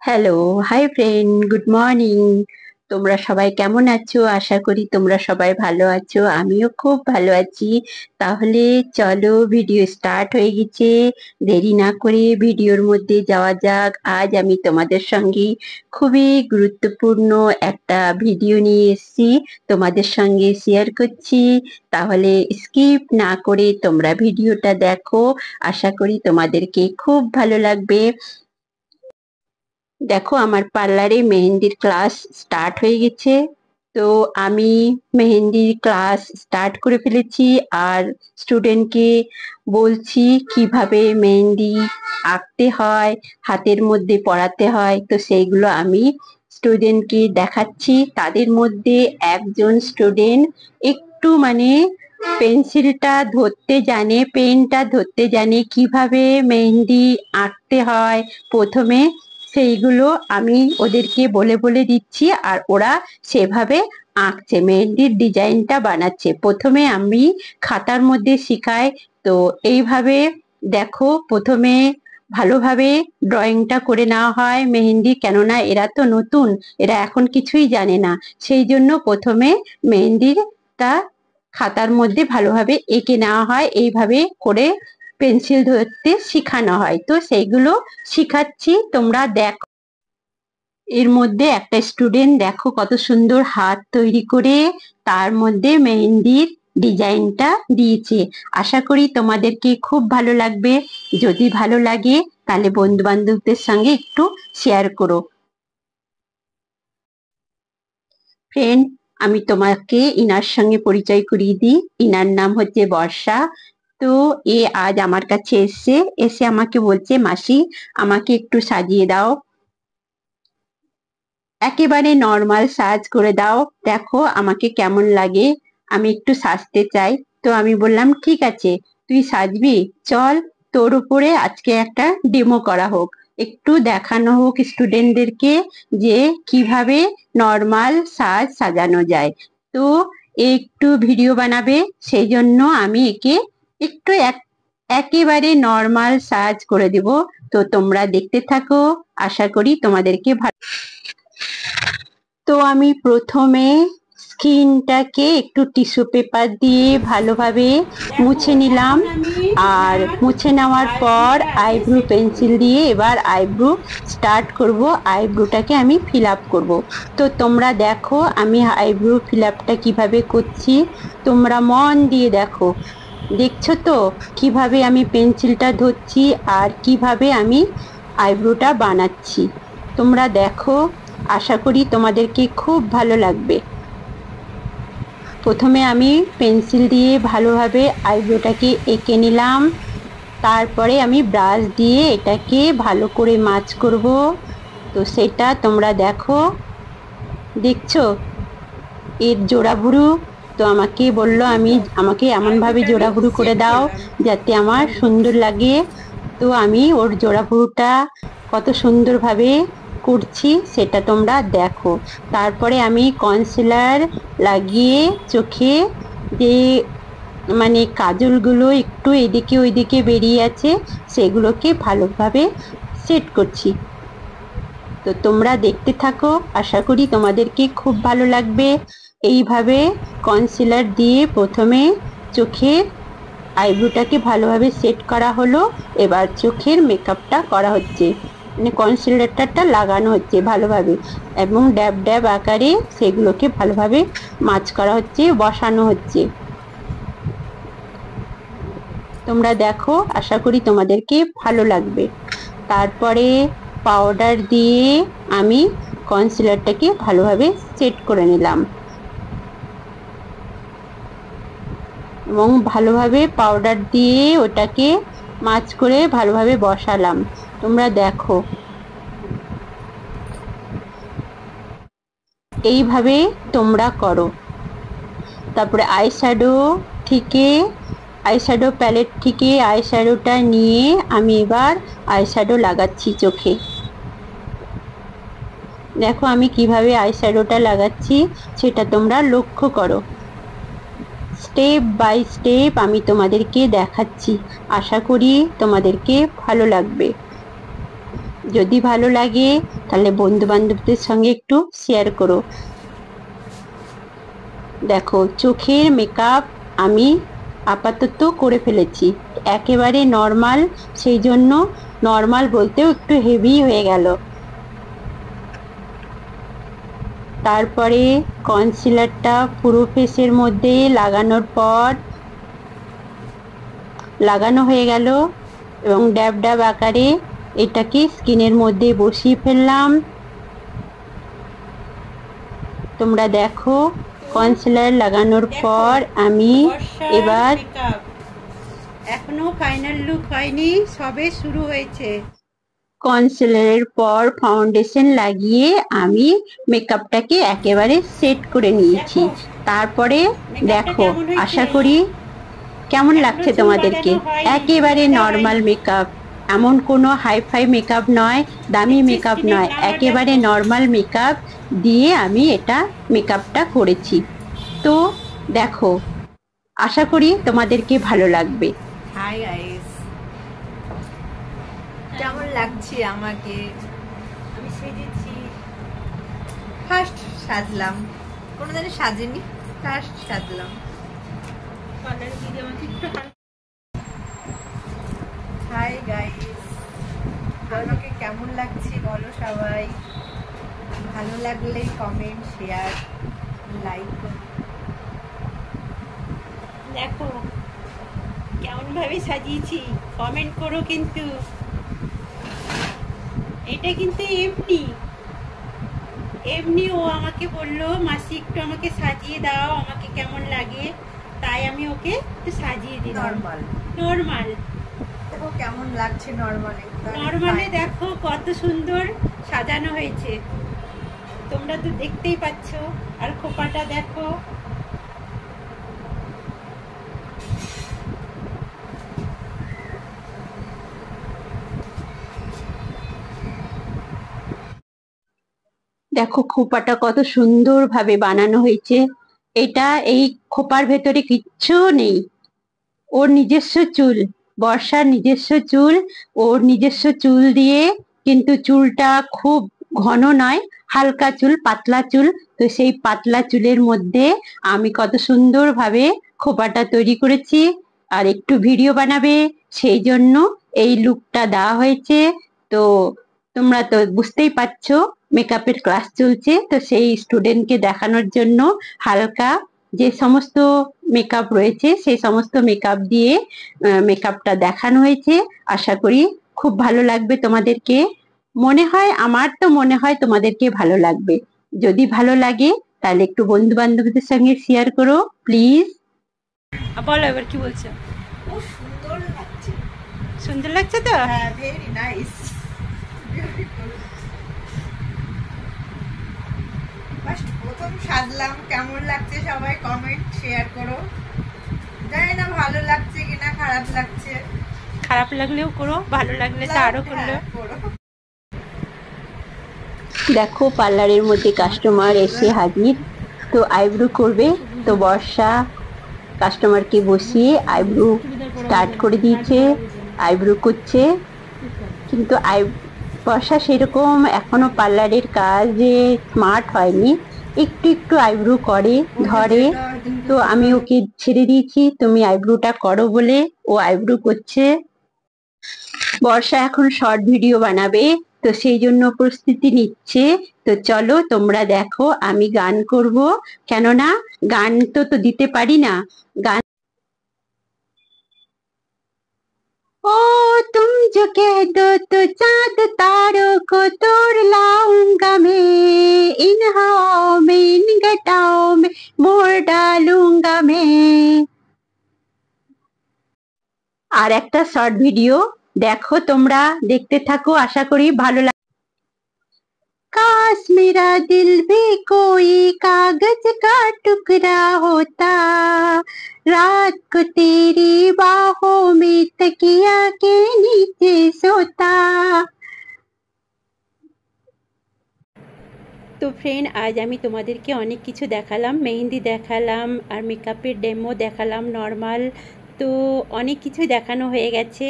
Hello, hi friend, good morning. তোমরা সবাই কেমন আছো? আশা করি তোমরা সবাই ভালো আছো। আমিও খুব ভালো আছি। তাহলে চলো, ভিডিও স্টার্ট হয়ে গেছে। দেরি না করে ভিডিওর মধ্যে যাওয়া যাক। আজ আমি তোমাদের সঙ্গে খুবই গুরুত্বপূর্ণ একটা ভিডিও নিয়ে এসেছি, তোমাদের সঙ্গে শেয়ার করছি। তাহলে স্কিপ না করে তোমরা ভিডিওটা দেখো। আশা করি তোমাদেরকে খুব ভালো লাগবে। দেখো, আমার পার্লারে মেহেন্দির ক্লাস স্টার্ট হয়ে গেছে। তো আমি মেহেন্দির ক্লাস স্টার্ট করে ফেলেছি, আর স্টুডেন্টকে বলছি কিভাবে মেহেন্দি আঁকতে হয়, হাতের মধ্যে পরাতে হয়। তো সেইগুলো আমি স্টুডেন্টকে দেখাচ্ছি। তাদের মধ্যে একজন স্টুডেন্ট একটু পেন্সিলটা ধরতে জানে, পেনটা ধরতে জানে, কিভাবে মেহেন্দি আঁকতে হয় প্রথমে সেইগুলো আমি ওদেরকে বলে বলে দিচ্ছি, আর ওরা সেভাবে আঁকছে, মেহেন্দির ডিজাইনটা বানাচ্ছে। প্রথমে আমি খাতার মধ্যে শিখাই। তো এইভাবে দেখো, প্রথমে ভালোভাবে ড্রয়িংটা করে নেওয়া হয় মেহেন্দি, কেননা এরা তো নতুন, এরা এখন কিছুই জানে না। সেই জন্য প্রথমে মেহেন্দিরটা খাতার মধ্যে ভালোভাবে এঁকে নেওয়া হয়, এইভাবে করে পেন্সিল ধরতে শেখানো হয়। তো সেইগুলো শিখাচ্ছি, তোমরা দেখো। এর মধ্যে একটা স্টুডেন্ট দেখো কত সুন্দর হাত তৈরি করে তার মধ্যে মেহেন্দির ডিজাইনটা দিয়েছে। আশা করি তোমাদেরকে খুব ভালো লাগবে। যদি ভালো লাগে তাহলে বন্ধু বান্ধবদের সঙ্গে একটু শেয়ার করো। ফ্রেন্ড, আমি তোমাকে ইনার সঙ্গে পরিচয় করিয়ে দিই। ইনার নাম হচ্ছে বর্ষা। তো এ আজ আমার কাছে এসে আমাকে বলছে, মাসি আমাকে একটু সাজিয়ে দাও, একেবারে নর্মাল সাজ করে দাও, দেখো আমাকে কেমন লাগে, আমি একটু সাজতে চাই। তো আমি বললাম, ঠিক আছে, তুই সাজবি, চল, তোর উপরে আজকে একটা ডেমো করা হোক, একটু দেখানো হোক স্টুডেন্টদেরকে যে কিভাবে নর্মাল সাজ সাজানো যায়। তো এ একটু ভিডিও বানাবে, সেই জন্য আমি একে একটু একেবারে নর্মাল সাজ করে দেব। তো তোমরা দেখতে থাকো, আশা করি তোমাদেরকে ভালো। তো আমি প্রথমে স্কিনটাকে একটু টিস্যু পেপার দিয়ে ভালোভাবে মুছে নিলাম, আর মুছে নেওয়ার পর আইব্রু পেন্সিল দিয়ে এবার আইব্রু স্টার্ট করব, আইব্রুটাকে আমি ফিল আপ করবো। তো তোমরা দেখো আমি আইব্রু ফিল আপটা কিভাবে করছি, তোমরা মন দিয়ে দেখো। দেখছো তো কিভাবে আমি পেন্সিলটা ধরছি আর কিভাবে আমি আইব্রুটা বানাচ্ছি, তোমরা দেখো। আশা করি তোমাদেরকে খুব ভালো লাগবে। প্রথমে আমি পেন্সিল দিয়ে ভালোভাবে আইব্রোটাকে এঁকে নিলাম, তারপরে আমি ব্রাশ দিয়ে এটাকে ভালো করে মাছ করব। তো সেটা তোমরা দেখো, দেখছো এর জোড়া ভুরু। তো আমাকে বলল আমাকে এমনভাবে জোড়া ভুরু করে দাও যাতে আমার সুন্দর লাগে। তো আমি ওর জোড়া ভুরুটা কত সুন্দরভাবে করছি সেটা তোমরা দেখো। তারপরে আমি কনসিলার লাগিয়ে চোখে যে কাজলগুলো একটু এদিকে ওইদিকে বেরিয়ে আছে সেগুলোকে ভালোভাবে সেট করছি। তো তোমরা দেখতে থাকো, আশা করি তোমাদেরকে খুব ভালো লাগবে। এইভাবে কনসিলার দিয়ে প্রথমে চোখের আইব্রোটাকে ভালোভাবে সেট করা হলো, এবার চোখের মেকআপটা করা হচ্ছে, কনসিলারটা লাগানো হচ্ছে ভালোভাবে, এবং ড্যাব ড্যাব আকারে সেগুলোকে ভালোভাবে মাছ করা হচ্ছে, বসানো হচ্ছে। তোমরা দেখো, আশা করি তোমাদেরকে ভালো লাগবে। তারপরে পাউডার দিয়ে আমি কনসিলারটাকে ভালোভাবে সেট করে নিলাম, এবং ভালোভাবে পাউডার দিয়ে ওটাকে মাছ করে ভালোভাবে বসালাম। তোমরা দেখো এইভাবে তোমরা করো। তারপরে আইশ্যাডো প্যালেট থেকে আইশ্যাডোটা নিয়ে আমি এবার আইশ্যাডো লাগাচ্ছি চোখে। দেখো আমি কিভাবে আইশ্যাডোটা লাগাচ্ছি সেটা তোমরা লক্ষ্য করো। স্টেপ বাই স্টেপ আমি তোমাদেরকে দেখাচ্ছি, আশা করি তোমাদেরকে ভালো লাগবে। যদি ভালো লাগে তাহলে বন্ধু বান্ধবদের সঙ্গে একটু শেয়ার করো। দেখো চোখের মেকআপ আমি আপাতত করে ফেলেছি, একেবারে নর্মাল, সেই জন্য নর্মাল বলতেও একটু হেভি হয়ে গেল। তারপরে কনসিলারটা পুরো ফেসের মধ্যে লাগানোর পর লাগানো হয়ে গেল এবং ড্যাব ড্যাব আকারে এটাকে স্কিনের মধ্যে বসিয়ে ফেললাম। তোমরা দেখো কনসিলার লাগানোর পর আমি এবার এখনো ফাইনাল লুক হয়নি, সবে শুরু হয়েছে। কনসিলারের পর ফাউন্ডেশন লাগিয়ে আমি মেকআপটাকে একেবারে সেট করে নিয়েছি। তারপরে দেখো, আশা করি কেমন লাগছে তোমাদেরকে। একেবারে নর্মাল মেকআপ, এমন কোনো হাইফাই মেকআপ নয়, দামি মেকআপ নয়, একেবারে নর্মাল মেকআপ দিয়ে আমি এটা মেকআপটা করেছি। তো দেখো, আশা করি তোমাদেরকে ভালো লাগবে। হাই গাইস, কেমন লাগছে আমাকে? আমি সেজেছি, ফার্স্ট সাজলাম, কোনোদিনও সাজিনি, ফার্স্ট সাজলাম। হাই গাইস, আমাকে কেমন লাগছে বলো সবাই। ভালো লাগলে কমেন্ট, শেয়ার, লাইক করো। দেখো কেমন ভাবে সাজিয়েছি, কমেন্ট করো। কিন্তু এটা কিন্তু এমনি এমনি ও আমাকে বললো, মাসি একটু আমাকে সাজিয়ে দাও, আমাকে কেমন লাগে, তাই আমি ওকে একটু সাজিয়ে দিই। নর্মাল নর্মাল দেখো কেমন লাগছে। নর্মালে দেখো কত সুন্দর সাজানো হয়েছে, তোমরা তো দেখতেই পাচ্ছ। আর খোপাটা দেখো, দেখো খোপাটা কত সুন্দরভাবে বানানো হয়েছে। এটা এই খোপার ভেতরে কিচ্ছু নেই, ওর নিজস্ব চুল, বর্ষার নিজস্ব চুল, ওর নিজস্ব চুল দিয়ে, কিন্তু চুলটা খুব ঘন নয়, হালকা চুল, পাতলা চুল। তো সেই পাতলা চুলের মধ্যে আমি কত সুন্দরভাবে খোপাটা তৈরি করেছি। আর একটু ভিডিও বানাবে, সেই জন্য এই লুকটা দেওয়া হয়েছে। তো তোমরা তো বুঝতেই পারছো মেকআপের ক্লাস চলছে, তো সেই স্টুডেন্টকে দেখানোর জন্য হালকা যে সমস্ত মেকআপ রয়েছে সেই সমস্ত মেকআপ দিয়ে মেকআপটা দেখানো হয়েছে। আশা করি খুব ভালো লাগবে তোমাদেরকে। আমার তো মনে হয় তোমাদেরকে ভালো লাগবে। যদি ভালো লাগে তাহলে একটু বন্ধু বান্ধবদের সঙ্গে শেয়ার করো প্লিজ। বলো এবার কি বলছো। খুব সুন্দর লাগছে। সুন্দর লাগছে তো? হ্যাঁ, ভেরি নাইস। প্রথম সাজলাম, কেমন লাগছে সবাই কমেন্ট শেয়ার করো। জানি না ভালো লাগছে কিনা, খারাপ লাগছে। খারাপ লাগলেও করো, ভালো লাগলে তো আরো করলো। দেখো পার্লারের মধ্যে কাস্টমার এসে হাজির, তো আইব্রো করবে। তো বর্ষা কাস্টমারকে বসিয়ে আইব্রো স্টার্ট করে দিয়েছে, আইব্রো করছে। কিন্তু বর্ষা সেরকম এখনো পার্লারের কাজে স্মার্ট হয়নি, একটু একটু আইব্রো করে ধরে। তো আমি ওকে ছেড়ে দিয়েছি, তুমি আইব্রোটা করো বলে ও আইব্রো করছে। বর্ষা এখন শর্ট ভিডিও বানাবে, তো সেই জন্য প্রস্তুতি নিচ্ছে। তো চলো তোমরা দেখো, আমি গান করব, কেননা গান তো দিতে পারি না। গান ओ तुम जो कह दो तो चांद तारों को तोड़ लाऊंगा मैं, इन हवाओं में इन घटाओं में मोड़ डालूंगा मैं। আর একটা শর্ট ভিডিও দেখো, তোমরা দেখতে থাকো, আশা করি ভালো লাগে। काश मेरा दिल भी कोई कागज का टुकड़ा होता, रात को तेरी बाहों में तकिया के नीचे सोता। তো ফ্রেন্ড, আজ আমি তোমাদেরকে অনেক কিছু দেখালাম, মেহেন্দি দেখালাম আর মেকআপের ডেমো দেখালাম নর্মাল। তো অনেক কিছু দেখানো হয়ে গেছে।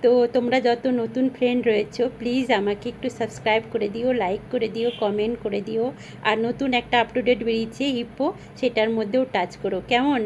তো তোমরা যত নতুন ফ্রেন্ড রয়েছো প্লিজ আমাকে একটু সাবস্ক্রাইব করে দিও, লাইক করে দিও, কমেন্ট করে দিও। আর নতুন একটা আপ টু ডেট বেরিয়েছে হিপ্পো, সেটার মধ্যেও টাচ করো, কেমন?